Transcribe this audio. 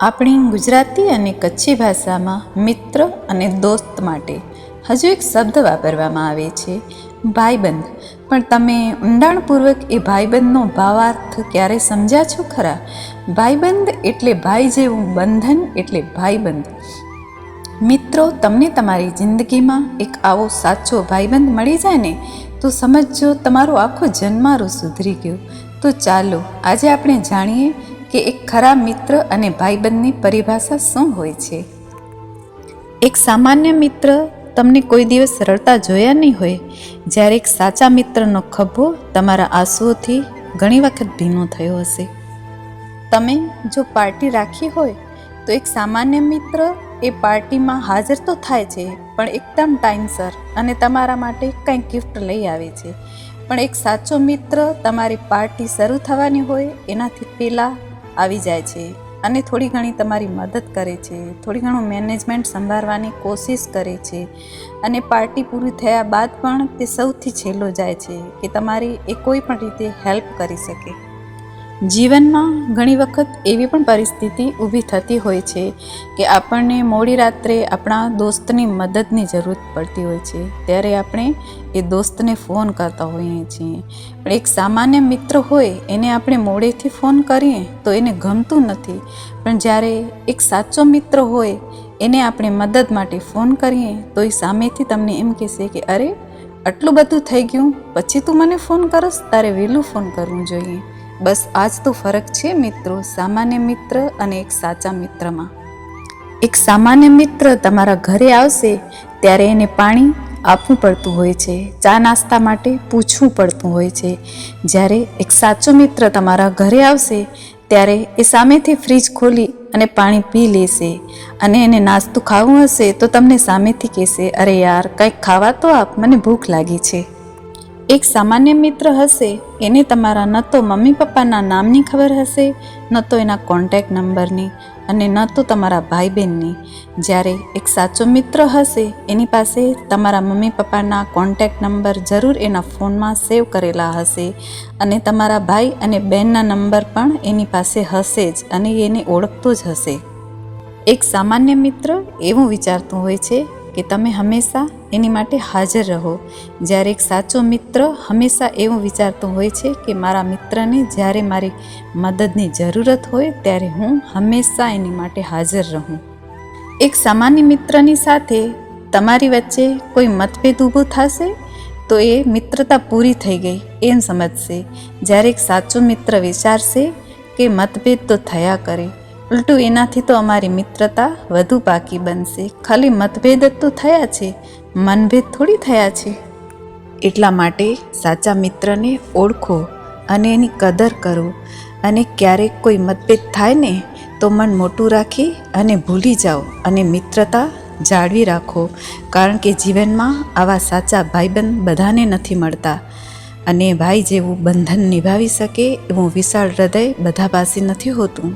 આપણી ગુજરાતી અને કચ્છી ભાષામાં મિત્ર અને દોસ્ત માટે હજુ એક શબ્દ વાપરવામાં આવે છે, ભાઈબંધ. પણ તમે ઊંડાણપૂર્વક એ ભાઈબંધનો ભાવાર્થ ક્યારે સમજ્યા છો ખરા? ભાઈબંધ એટલે ભાઈ જેવું, બંધન એટલે ભાઈબંધ. મિત્રો, તમને તમારી જિંદગીમાં એક આવો સાચો ભાઈબંધ મળી જાય ને તો સમજજો તમારો આખો જન્મારો સુધરી ગયો. તો ચાલો આજે આપણે જાણીએ કે એક ખરા મિત્ર અને ભાઈબંધની પરિભાષા શું હોય છે. એક સામાન્ય મિત્ર તમને કોઈ દિવસ રડતા જોયા નહીં હોય, જ્યારે એક સાચા મિત્રનો ખભો તમારા આંસુઓથી ઘણી વખત ભીનો થયો હશે. તમે જો પાર્ટી રાખી હોય તો એક સામાન્ય મિત્ર એ પાર્ટીમાં હાજર તો થાય છે, પણ એકદમ ટાઈમસર અને તમારા માટે કંઈક ગિફ્ટ લઈ આવે છે. પણ એક સાચો મિત્ર તમારી પાર્ટી શરૂ થવાની હોય એનાથી પહેલાં આવી જાય છે અને થોડી ઘણી તમારી મદદ કરે છે, થોડી ઘણું મેનેજમેન્ટ સંભાળવાની કોશિશ કરે છે અને પાર્ટી પૂરી થયા બાદ પણ તે સૌથી છેલ્લો જાય છે કે તમારી એ કોઈ પણ રીતે હેલ્પ કરી શકે. જીવનમાં ઘણી વખત એવી પણ પરિસ્થિતિ ઊભી થતી હોય છે કે આપણને મોડી રાત્રે આપણા દોસ્તની મદદની જરૂર પડતી હોય છે, ત્યારે આપણે એ દોસ્તને ફોન કરતા હોઈએ છીએ. પણ એક સામાન્ય મિત્ર હોય એને આપણે મોડેથી ફોન કરીએ તો એને ગમતું નથી, પણ જ્યારે એક સાચો મિત્ર હોય એને આપણે મદદ માટે ફોન કરીએ તો એ સામેથી તમને એમ કહેશે કે અરે આટલું બધું થઈ ગયું પછી તું મને ફોન કરસ, તારે વહેલું ફોન કરવું જોઈએ. બસ આ જ તો ફરક છે મિત્રો, સામાન્ય મિત્ર અને એક સાચા મિત્રમાં. એક સામાન્ય મિત્ર તમારા ઘરે આવશે ત્યારે એને પાણી આપવું પડતું હોય છે, ચા નાસ્તા માટે પૂછવું પડતું હોય છે. જ્યારે એક સાચો મિત્ર તમારા ઘરે આવશે ત્યારે એ સામેથી ફ્રીજ ખોલી અને પાણી પી લેશે, અને એને નાસ્તું ખાવું હશે તો તમને સામેથી કહેશે અરે યાર કંઈક ખાવા તો આપ, મને ભૂખ લાગી છે. એક સામાન્ય મિત્ર હશે એને તમારા ન તો મમ્મી પપ્પાના નામની ખબર હશે, ન તો એના કોન્ટેક્ટ નંબરની, અને ન તો તમારા ભાઈ બહેનની. જ્યારે એક સાચો મિત્ર હશે એની પાસે તમારા મમ્મી પપ્પાના કોન્ટેક્ટ નંબર જરૂર એના ફોનમાં સેવ કરેલા હશે, અને તમારા ભાઈ અને બહેનના નંબર પણ એની પાસે હશે જ, અને એને ઓળખતો જ હશે. એક સામાન્ય મિત્ર એવું વિચારતું હોય છે કે તમે હંમેશા એની માટે હાજર રહો, જ્યારે એક સાચો મિત્ર હંમેશા એવું વિચારતો હોય છે કે મારા મિત્રને જ્યારે મારી મદદની જરૂરત હોય ત્યારે હું હંમેશા એની માટે હાજર રહું. એક સામાન્ય મિત્રની સાથે તમારી વચ્ચે કોઈ મતભેદ ઊભો થશે તો એ મિત્રતા પૂરી થઈ ગઈ એમ સમજશે, જ્યારે એક સાચો મિત્ર વિચારશે કે મતભેદ તો થયા કરે, ઉલટું એનાથી તો અમારી મિત્રતા વધુ પાકી બનશે, ખાલી મતભેદ જ તો થયા છે, મનભેદ થોડી થયા છે. એટલા માટે સાચા મિત્રને ઓળખો અને એની કદર કરો, અને ક્યારેક કોઈ મતભેદ થાય ને તો મન મોટું રાખી અને ભૂલી જાઓ અને મિત્રતા જાળવી રાખો, કારણ કે જીવનમાં આવા સાચા ભાઈબંધ બધાને નથી મળતા, અને ભાઈ જેવું બંધન નિભાવી શકે એવું વિશાળ હૃદય બધા પાસે નથી હોતું.